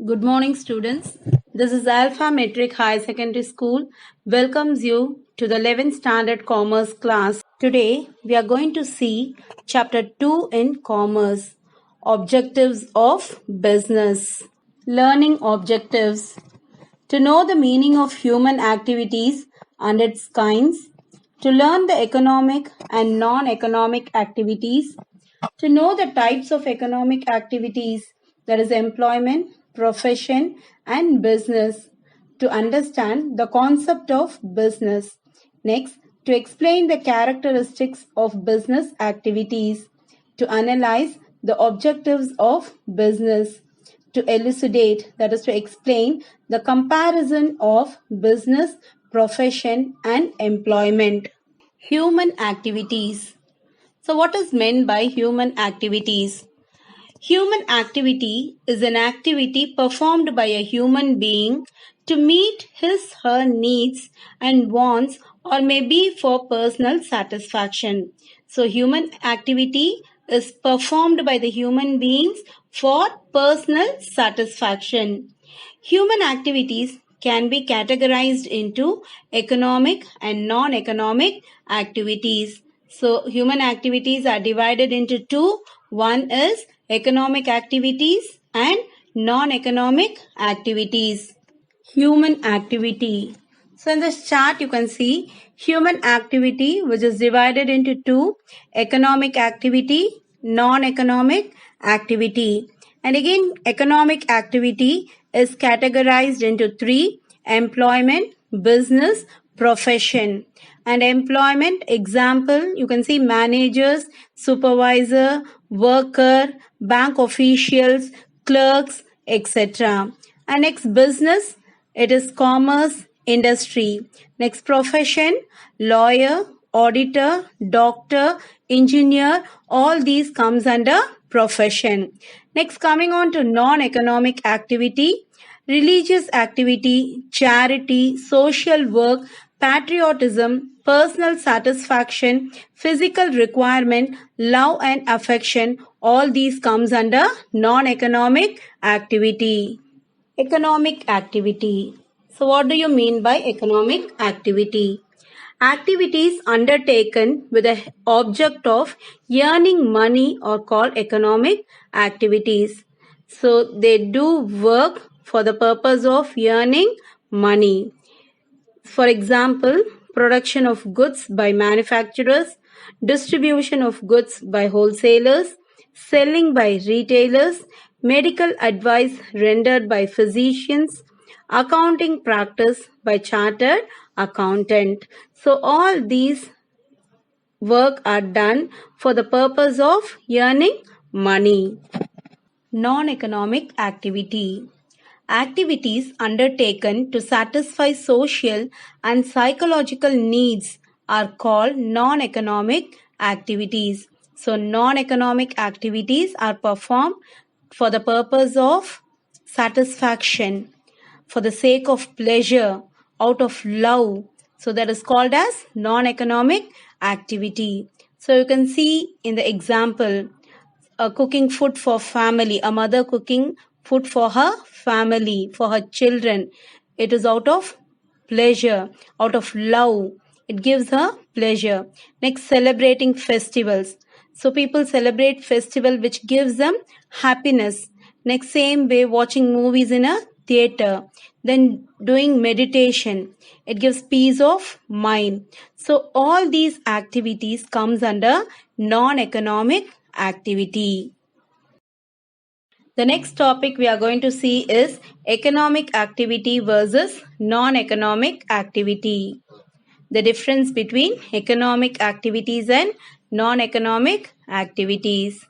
Good morning, students. This is Alpha Metric High Secondary School. Welcomes you to the 11th Standard Commerce class. Today, we are going to see Chapter 2 in Commerce, Objectives of Business. Learning Objectives. To know the meaning of human activities and its kinds. To learn the economic and non-economic activities, to know the types of economic activities, that is employment, profession, and business, to understand the concept of business. Next, to explain the characteristics of business activities, to analyze the objectives of business, to elucidate, that is to explain the comparison of business, profession, and employment. Human activities. So, what is meant by human activities? Human activity is an activity performed by a human being to meet his/her needs and wants or may be for personal satisfaction. So, human activity is performed by the human beings for personal satisfaction. Human activities can be categorized into economic and non-economic activities. So, human activities are divided into two. One is economic activities and non-economic activities. Human activity. So, in this chart, you can see human activity, which is divided into two: economic activity, non-economic activity. And again, economic activity is categorized into three: employment, business, profession. And employment, example, you can see managers, supervisor, worker, bank officials, clerks, etc. And next, business, it is commerce, industry. Next, profession, lawyer, auditor, doctor, engineer, all these comes under profession. Next, coming on to non-economic activity, religious activity, charity, social work, patriotism, personal satisfaction, physical requirement, love and affection, all these comes under non-economic activity. Economic activity. So, what do you mean by economic activity? Activities undertaken with the object of earning money are called economic activities. So, they do work for the purpose of earning money. For example, production of goods by manufacturers, distribution of goods by wholesalers, selling by retailers, medical advice rendered by physicians, accounting practice by chartered accountant. So all these work are done for the purpose of earning money. Non-economic activity. Activities undertaken to satisfy social and psychological needs are called non-economic activities. So, non-economic activities are performed for the purpose of satisfaction, for the sake of pleasure, out of love. So, that is called as non-economic activity. So, you can see in the example, cooking food for family, a mother cooking food for her family, for her children. It is out of pleasure, out of love. It gives her pleasure. Next, celebrating festivals. So people celebrate festival which gives them happiness. Next, same way, watching movies in a theater. Then doing meditation. It gives peace of mind. So all these activities comes under non-economic activity. The next topic we are going to see is economic activity versus non-economic activity. The difference between economic activities and non-economic activities.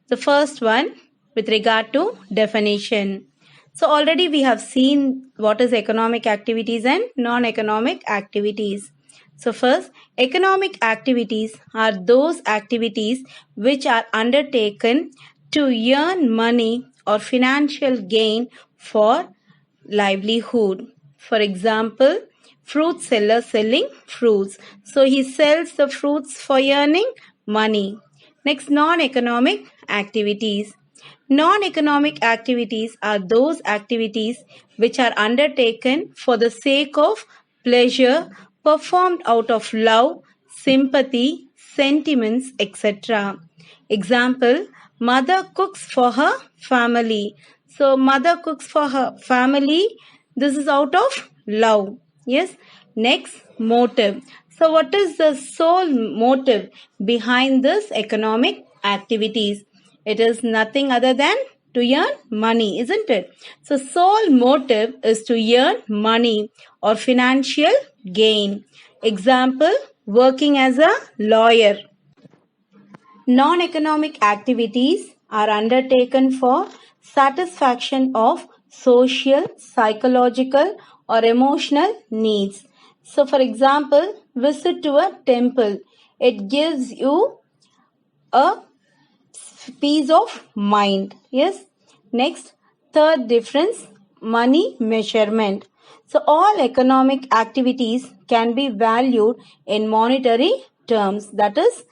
The first one with regard to definition. So already we have seen what is economic activities and non-economic activities. So first, economic activities are those activities which are undertaken to earn money or financial gain for livelihood. For example, fruit seller selling fruits. So he sells the fruits for earning money. Next, non-economic activities. Non-economic activities are those activities which are undertaken for the sake of pleasure, performed out of love, sympathy, sentiments, etc. Example, mother cooks for her family. So, mother cooks for her family. This is out of love. Yes. Next, motive. So, what is the sole motive behind this economic activities? It is nothing other than to earn money, isn't it? So, sole motive is to earn money or financial gain. Example, working as a lawyer. Non-economic activities are undertaken for satisfaction of social, psychological, or emotional needs. So, for example, visit to a temple. It gives you a peace of mind. Yes. Next, third difference, money measurement. So, all economic activities can be valued in monetary terms. That is,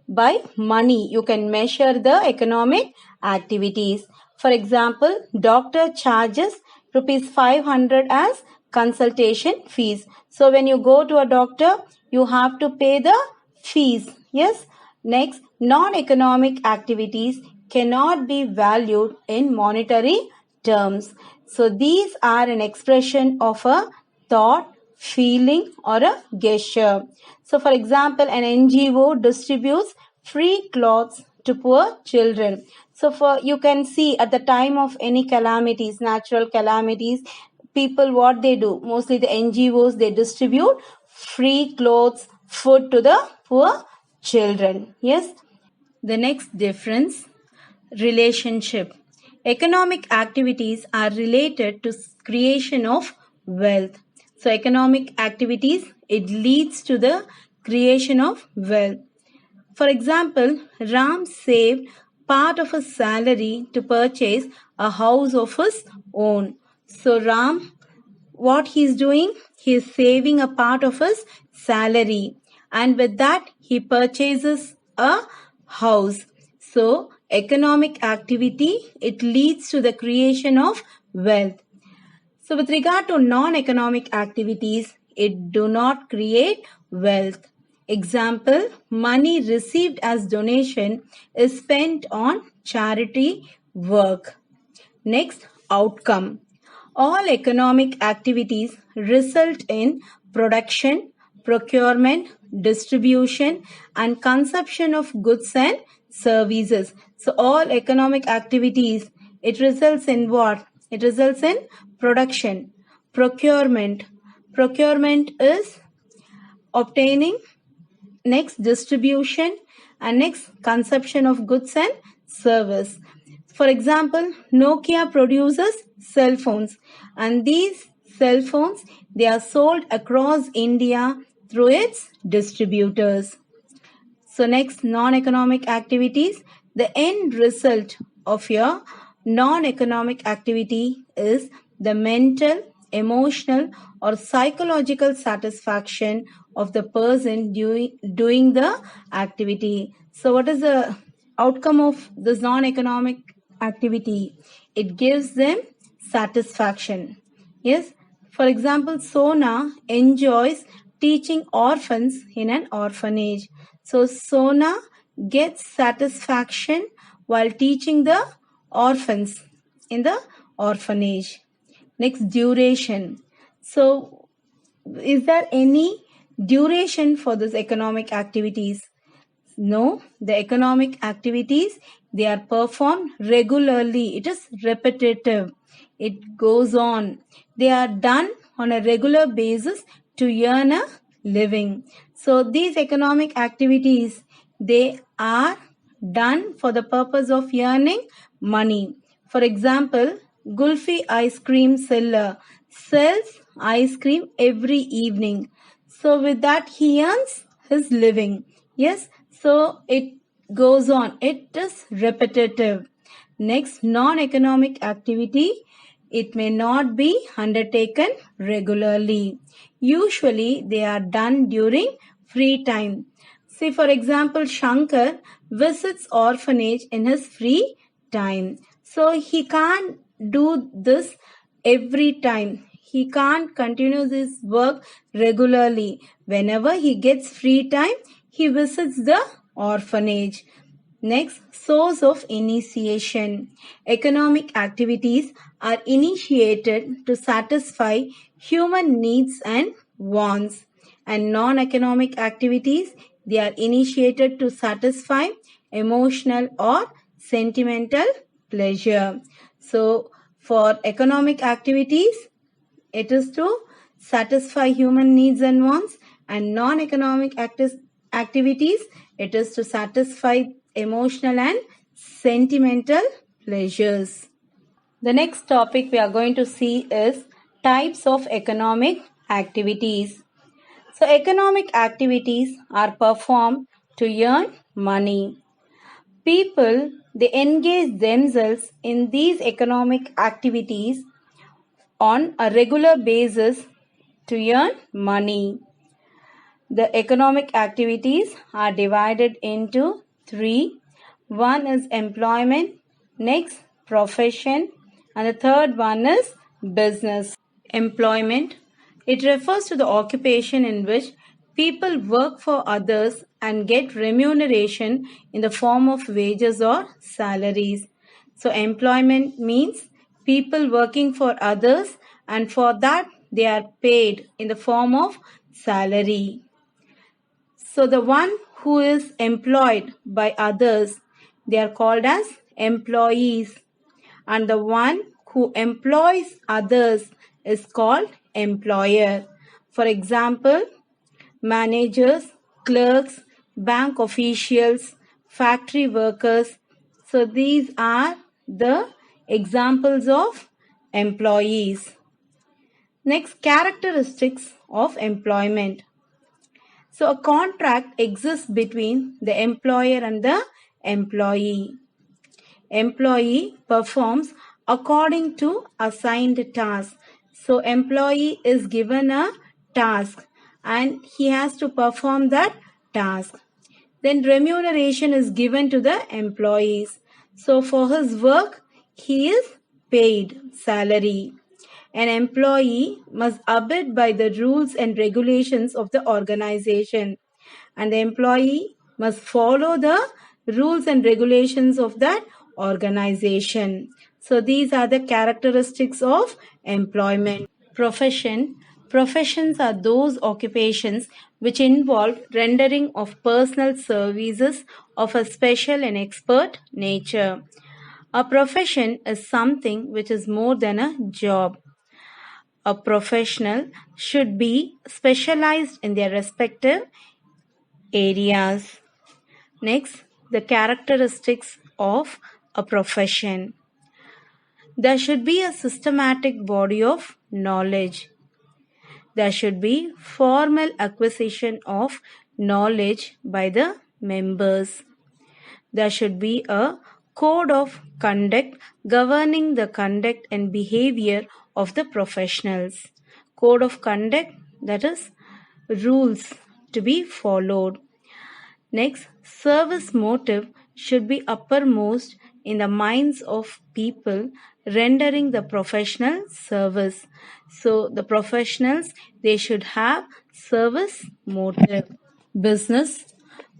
by money, you can measure the economic activities. For example, doctor charges rupees 500 as consultation fees. So, when you go to a doctor, you have to pay the fees. Yes. Next, non-economic activities cannot be valued in monetary terms. So, these are an expression of a thought, feeling, or a gesture. So, for example, an NGO distributes free clothes to poor children. So, for you can see at the time of any calamities, natural calamities, people what they do, mostly the NGOs, they distribute free clothes, food to the poor children. Yes. The next difference, relationship. Economic activities are related to creation of wealth. So economic activities, it leads to the creation of wealth. For example, Ram saved part of his salary to purchase a house of his own. So Ram, what he is doing? He is saving a part of his salary, and with that he purchases a house. So economic activity, it leads to the creation of wealth. So with regard to non-economic activities, it do not create wealth. Example, money received as donation is spent on charity work. Next, outcome. All economic activities result in production, procurement, distribution, and consumption of goods and services. So, all economic activities, it results in what? It results in production, procurement. Procurement is obtaining, next distribution, and next consumption of goods and service. For example, Nokia produces cell phones, and these cell phones, they are sold across India through its distributors. So next, non-economic activities. The end result of your non-economic activity is the mental, emotional, or psychological satisfaction of the person doing the activity. So what is the outcome of this non-economic activity? It gives them satisfaction. Yes. For example, Sona enjoys teaching orphans in an orphanage. So Sona gets satisfaction while teaching the orphans in the orphanage. Next, duration. So is there any duration for this economic activities? No, the economic activities, they are performed regularly. It is repetitive. It goes on. They are done on a regular basis to earn a living. So these economic activities, they are done for the purpose of earning money. For example, Gulfi ice cream seller sells ice cream every evening. So with that he earns his living. Yes, so it goes on. It is repetitive. Next, non-economic activity, it may not be undertaken regularly. Usually they are done during free time. Say for example, Shankar visits orphanage in his free time. So he can't do this every time. He can't continue this work regularly. Whenever he gets free time, he visits the orphanage. Next, source of initiation. Economic activities are initiated to satisfy human needs and wants. And non-economic activities, they are initiated to satisfy emotional or sentimental pleasure. So, for economic activities, it is to satisfy human needs and wants, and non-economic activities, it is to satisfy emotional and sentimental pleasures. The next topic we are going to see is types of economic activities. So economic activities are performed to earn money. People, they engage themselves in these economic activities on a regular basis to earn money. The economic activities are divided into three. One is employment, next profession, and the third one is business. Employment, it refers to the occupation in which people work for others and get remuneration in the form of wages or salaries. So employment means people working for others, and for that they are paid in the form of salary. So the one who is employed by others, they are called as employees, and the one who employs others is called employer. For example, managers, clerks, bank officials, factory workers. So these are the examples of employees. Next, characteristics of employment. So a contract exists between the employer and the employee. Employee performs according to assigned task. So employee is given a task and he has to perform that task. Then remuneration is given to the employees. So for his work, he is paid salary. An employee must abide by the rules and regulations of the organization, and the employee must follow the rules and regulations of that organization. So these are the characteristics of employment. Profession. Professions are those occupations which involve rendering of personal services of a special and expert nature. A profession is something which is more than a job. A professional should be specialized in their respective areas. Next, the characteristics of a profession. There should be a systematic body of knowledge. There should be formal acquisition of knowledge by the members. There should be a code of conduct governing the conduct and behavior of the professionals. Code of conduct, that is rules to be followed. Next, service motive should be uppermost in the minds of people rendering the professional service. So the professionals, they should have service motive. Business.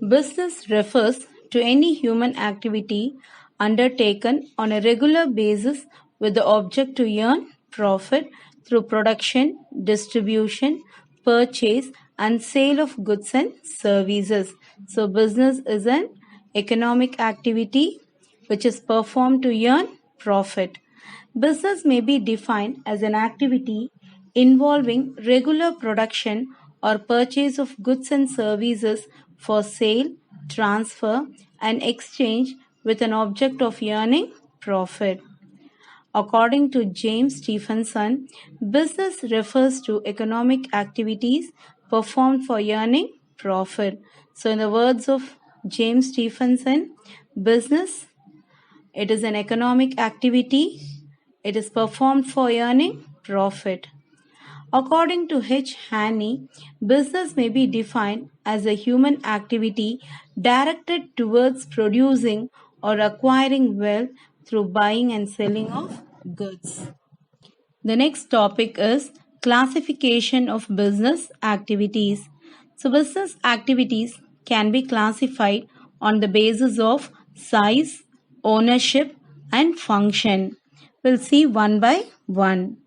Business refers to any human activity undertaken on a regular basis with the object to earn profit through production, distribution, purchase, and sale of goods and services. So business is an economic activity which is performed to earn profit. Business may be defined as an activity involving regular production or purchase of goods and services for sale, transfer, and exchange with an object of earning profit. According to James Stephenson, business refers to economic activities performed for earning profit. So, in the words of James Stephenson, business, it is an economic activity. It is performed for earning profit. According to H. Haney, business may be defined as a human activity directed towards producing or acquiring wealth through buying and selling of goods. The next topic is classification of business activities. So, business activities can be classified on the basis of size, ownership, and function. We'll see one by one.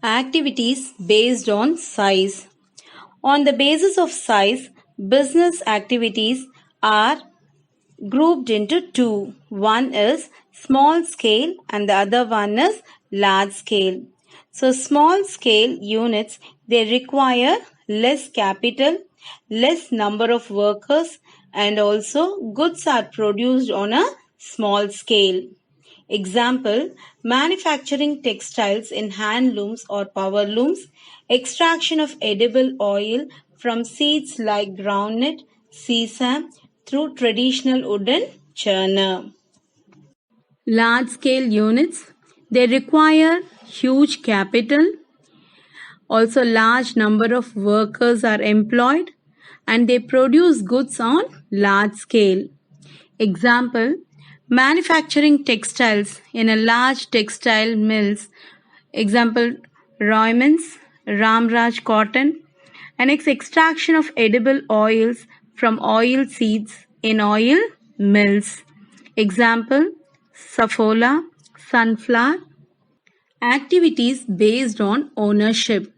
Activities based on size. On the basis of size, business activities are grouped into two. One is small scale and the other one is large scale. So small scale units, they require less capital, less number of workers, and also goods are produced on a small scale. Example, manufacturing textiles in handlooms or power looms, extraction of edible oil from seeds like groundnut, sesame through traditional wooden churner. Large scale units, they require huge capital. Also large number of workers are employed and they produce goods on large scale. Example, manufacturing textiles in a large textile mills. Example, Roymans, Ramraj cotton, and extraction of edible oils from oil seeds in oil mills. Example, Saffola, sunflower. Activities based on ownership.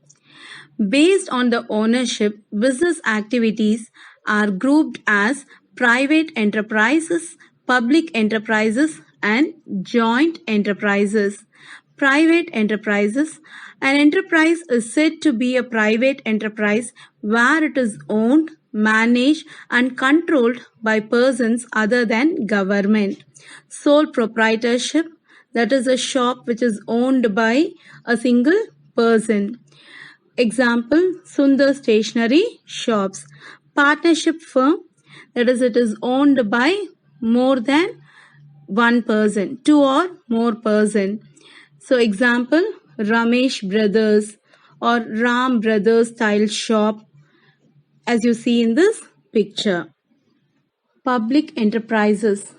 Based on the ownership, business activities are grouped as private enterprises, public enterprises, and joint enterprises. Private enterprises. An enterprise is said to be a private enterprise where it is owned, managed, and controlled by persons other than government. Sole proprietorship, that is a shop which is owned by a single person. Example, Sundar Stationery Shops. Partnership firm, that is it is owned by more than one person, two or more person. So example, Ramesh Brothers or Ram Brothers Style Shop, as you see in this picture. Public enterprises.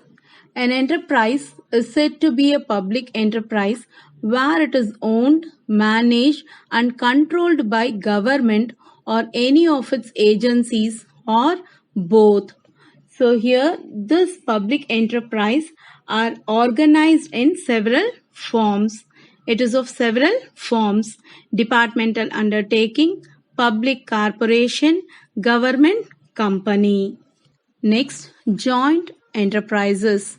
An enterprise is said to be a public enterprise where it is owned, managed, and controlled by government or any of its agencies or both. So here this public enterprise are organized in several forms. It is of several forms: departmental undertaking, public corporation, government company. Next, joint enterprises.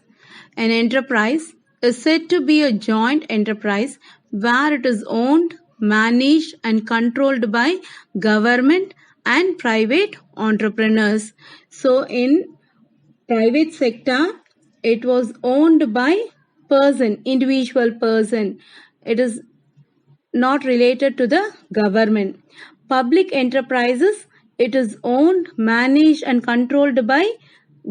An enterprise is said to be a joint enterprise where it is owned, managed, and controlled by government and private entrepreneurs. So in private sector, it was owned by person, individual person. It is not related to the government. Public enterprises, it is owned, managed, and controlled by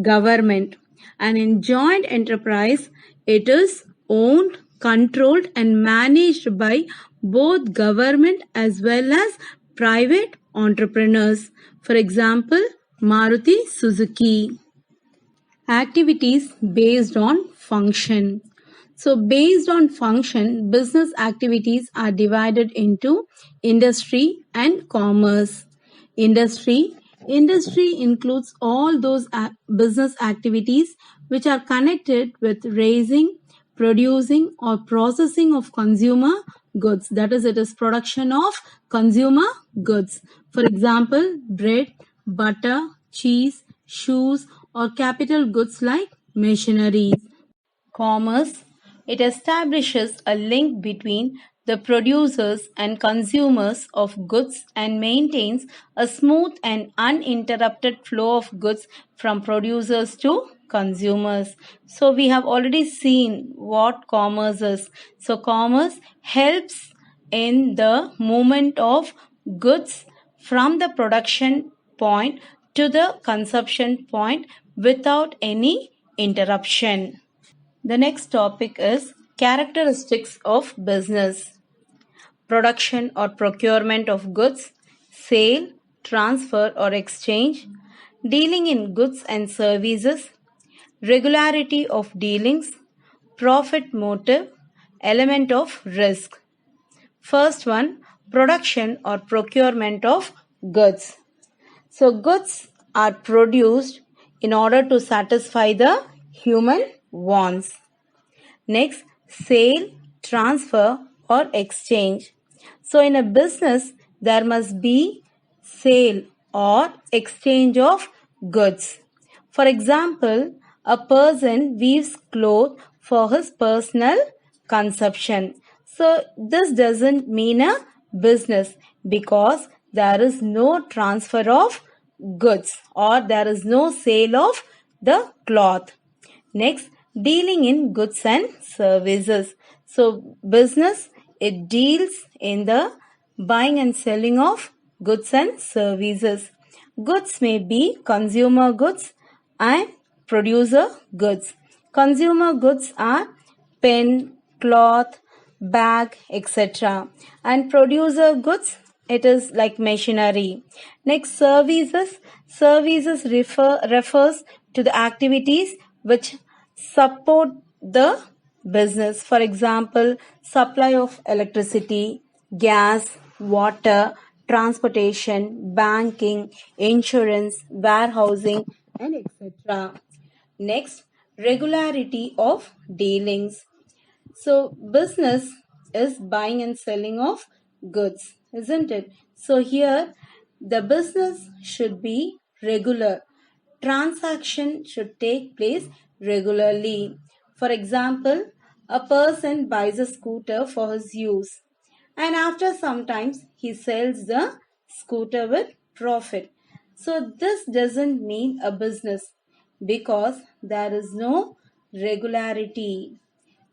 government. And in joint enterprise, it is owned, controlled, and managed by both government as well as private entrepreneurs. For example, Maruti Suzuki. Activities based on function. So based on function, business activities are divided into industry and commerce. Industry includes all those business activities which are connected with raising, producing, or processing of consumer goods. That is, it is production of consumer goods. For example, bread, butter, cheese, shoes, or capital goods like machineries. Commerce, it establishes a link between the producers and consumers of goods and maintains a smooth and uninterrupted flow of goods from producers to consumers. So we have already seen what commerce is. So commerce helps in the movement of goods from the production point to the consumption point without any interruption. The next topic is characteristics of business. Production or procurement of goods, sale, transfer or exchange, dealing in goods and services, regularity of dealings, profit motive, element of risk. First one, production or procurement of goods. So goods are produced in order to satisfy the human wants. Next, sale, transfer or exchange. So in a business, there must be sale or exchange of goods. For example, a person weaves clothes for his personal consumption. So this doesn't mean a business because there is no transfer of goods or there is no sale of the cloth. Next, dealing in goods and services. So business, it deals in the buying and selling of goods and services. Goods may be consumer goods and producer goods. Consumer goods are pen, cloth, bag, etc. And producer goods, it is like machinery. Next, services. Services refers to the activities which support the business. For example, supply of electricity, gas, water, transportation, banking, insurance, warehousing, and etc. Next, regularity of dealings. So, business is buying and selling of goods, isn't it? So, here the business should be regular. Transaction should take place regularly. For example, a person buys a scooter for his use and after some times he sells the scooter with profit. So this doesn't mean a business because there is no regularity.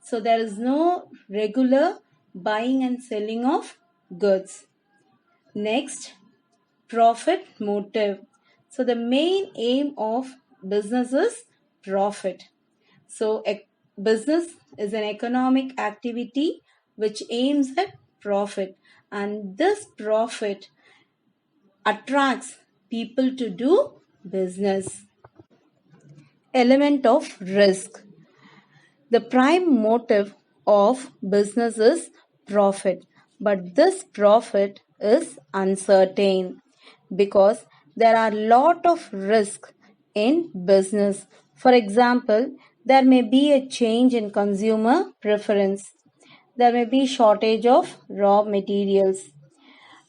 So there is no regular buying and selling of goods. Next, profit motive. So the main aim of business is profit. So a business is an economic activity which aims at profit, and this profit attracts people to do business. Element of risk. The prime motive of business is profit, but this profit is uncertain because there are lot of risk in business. For example, there may be a change in consumer preference. There may be shortage of raw materials.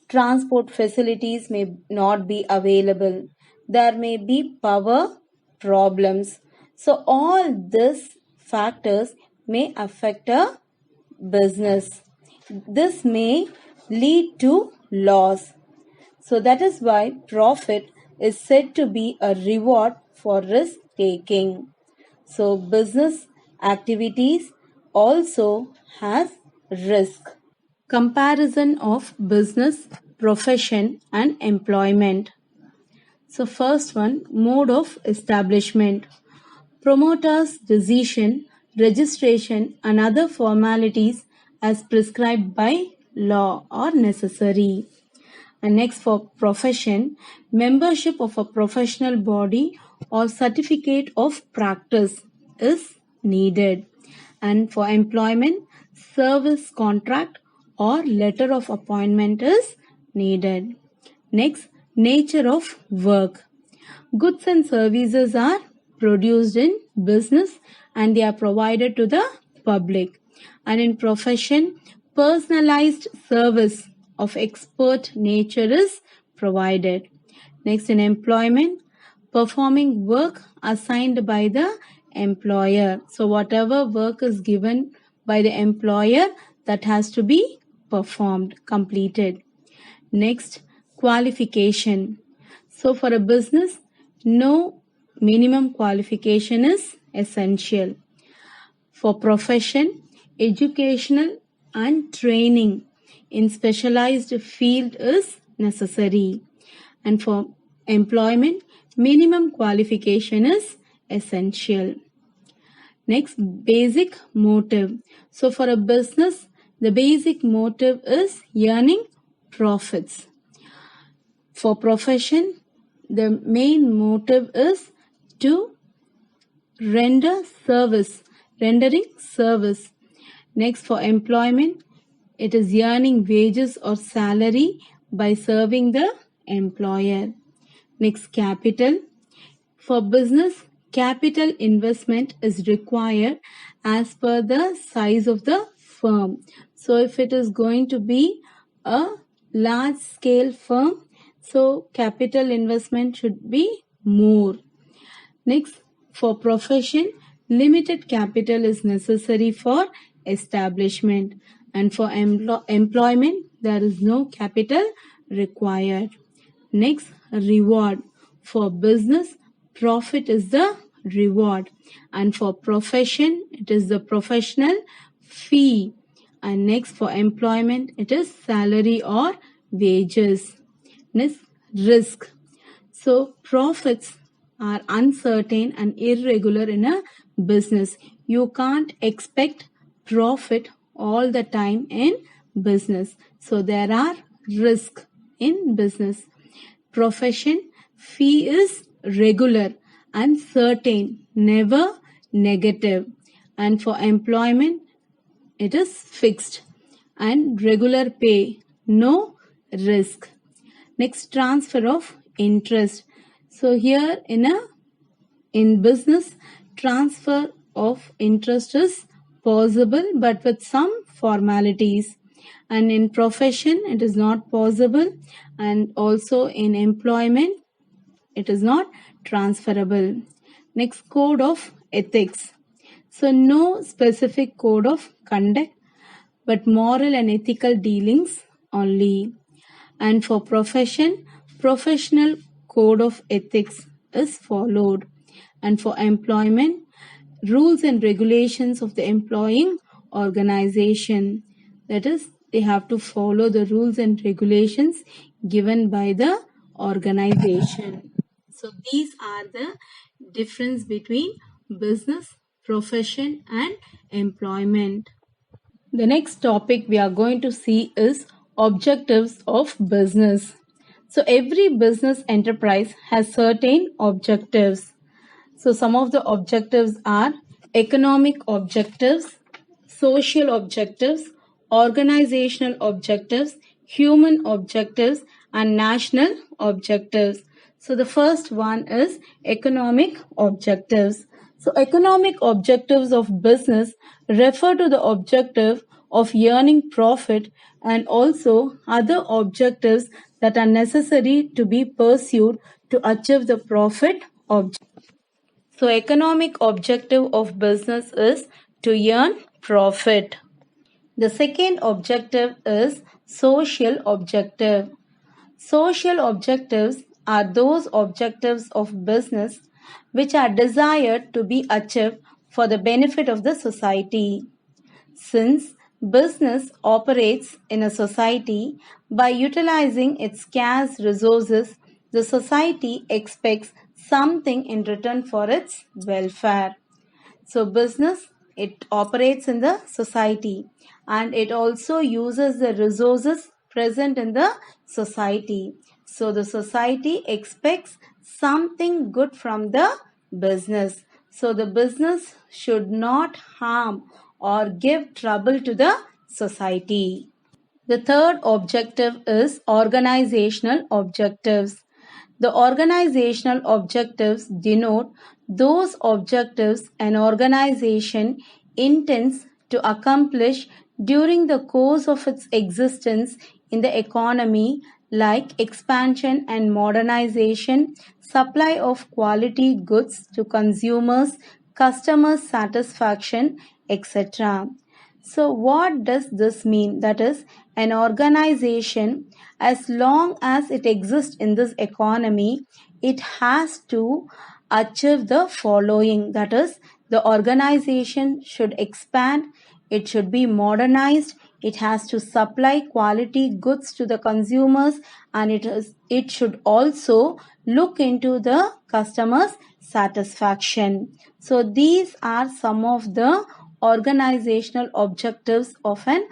Transport facilities may not be available. There may be power problems. So all these factors may affect a business. This may lead to loss. So that is why profit is said to be a reward for risk taking. So business activities also has risk. Comparison of business, profession and employment. So first one, mode of establishment. Promoter's decision, registration and other formalities as prescribed by law are necessary. And next, for profession, membership of a professional body or certificate of practice is needed. And for employment, service contract or letter of appointment is needed. Next, nature of work. Goods and services are produced in business and they are provided to the public. And in profession, personalized service of expert nature is provided. Next, in employment, performing work assigned by the employer. So whatever work is given by the employer, that has to be performed, completed. Next, qualification. So for a business, no minimum qualification is essential. For profession, educational and training in specialized field is necessary. And for employment, minimum qualification is essential. Next, basic motive. So for a business, the basic motive is earning profits. For profession, the main motive is to render service rendering service. Next, for employment, it is earning wages or salary by serving the employer. Next, capital. For business, capital investment is required as per the size of the firm. So if it is going to be a large scale firm, so capital investment should be more. Next, for profession, limited capital is necessary for establishment, and for employment, there is no capital required. Next, reward. For business, profit is the reward, and for profession, it is the professional fee. And next, for employment, it is salary or wages. Next, risk. So profits are uncertain and irregular in a business. You can't expect profit all the time in business. So there are risks in business. Profession, fee is regular and certain, never negative. And for employment, it is fixed and regular pay, no risk. Next, transfer of interest. So here in business, transfer of interest is possible but with some formalities, and in profession it is not possible, and also in employment it is not transferable. Next, code of ethics. So no specific code of conduct but moral and ethical dealings only. And for profession, professional code of ethics is followed. And for employment, rules and regulations of the employing organization. That is, they have to follow the rules and regulations given by the organization. So these are the difference between business, profession and employment. The next topic we are going to see is objectives of business. So every business enterprise has certain objectives. So some of the objectives are economic objectives, social objectives, organizational objectives, human objectives, and national objectives. So the first one is economic objectives. So economic objectives of business refer to the objective of earning profit and also other objectives that are necessary to be pursued to achieve the profit objective. So economic objective of business is to earn profit. The second objective is social objective. Social objectives are those objectives of business which are desired to be achieved for the benefit of the society. Since business operates in a society by utilizing its scarce resources, the society expects something in return for its welfare. So business, it operates in the society and it also uses the resources present in the society. So the society expects something good from the business. So the business should not harm or give trouble to the society. The third objective is organizational objectives. The organizational objectives denote those objectives an organization intends to accomplish during the course of its existence in the economy, like expansion and modernization, supply of quality goods to consumers, customer satisfaction, etc. So what does this mean? That is, an organization, as long as it exists in this economy, it has to achieve the following. That is, the organization should expand, it should be modernized, it has to supply quality goods to the consumers, and it should also look into the customers' satisfaction. So these are some of the organizational objectives of an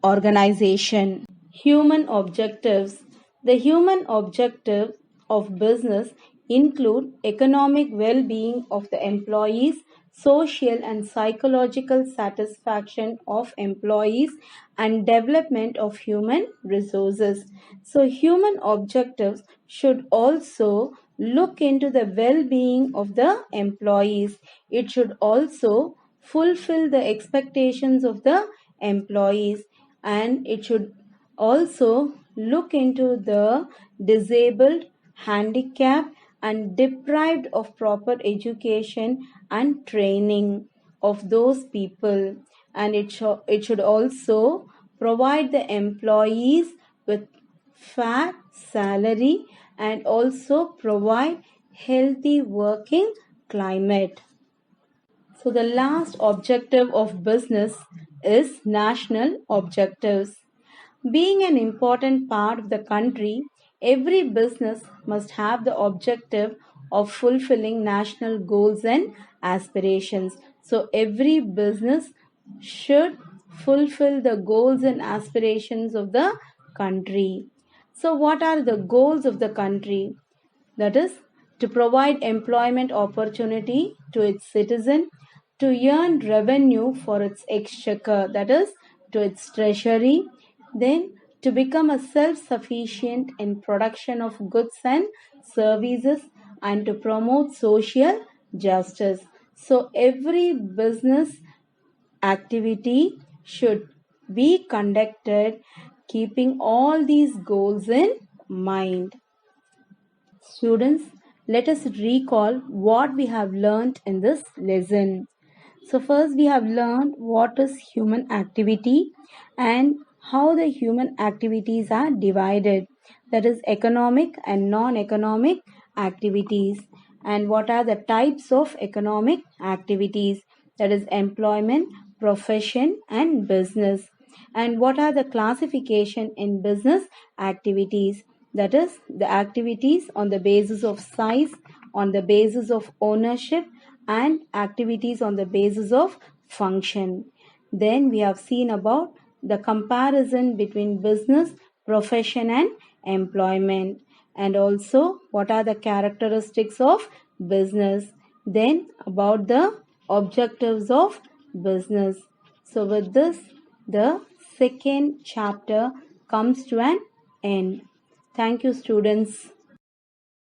organization. Human objectives. The human objectives of business include economic well-being of the employees, social and psychological satisfaction of employees, and development of human resources. So, human objectives should also look into the well being of the employees. It should also fulfill the expectations of the employees, and it should also look into the disabled, handicapped, and deprived of proper education and training of those people. And it should also provide the employees with fair salary and also provide healthy working climate. So the last objective of business is national objectives. Being an important part of the country, every business must have the objective of fulfilling national goals and aspirations. So every business should fulfill the goals and aspirations of the country. So what are the goals of the country? That is, to provide employment opportunity to its citizen, to earn revenue for its exchequer, that is, to its treasury, then to become a self-sufficient in production of goods and services, and to promote social justice. So every business activity should be conducted keeping all these goals in mind. Students, let us recall what we have learned in this lesson. So first we have learned what is human activity and how the human activities are divided. That is economic and non-economic activities. And what are the types of economic activities? That is employment, profession, and business. And what are the classification in business activities? That is the activities on the basis of size, on the basis of ownership, and activities on the basis of function. Then we have seen about the comparison between business, profession, and employment, and also what are the characteristics of business. Then about the objectives of business. So with this, the second chapter comes to an end. Thank you, students.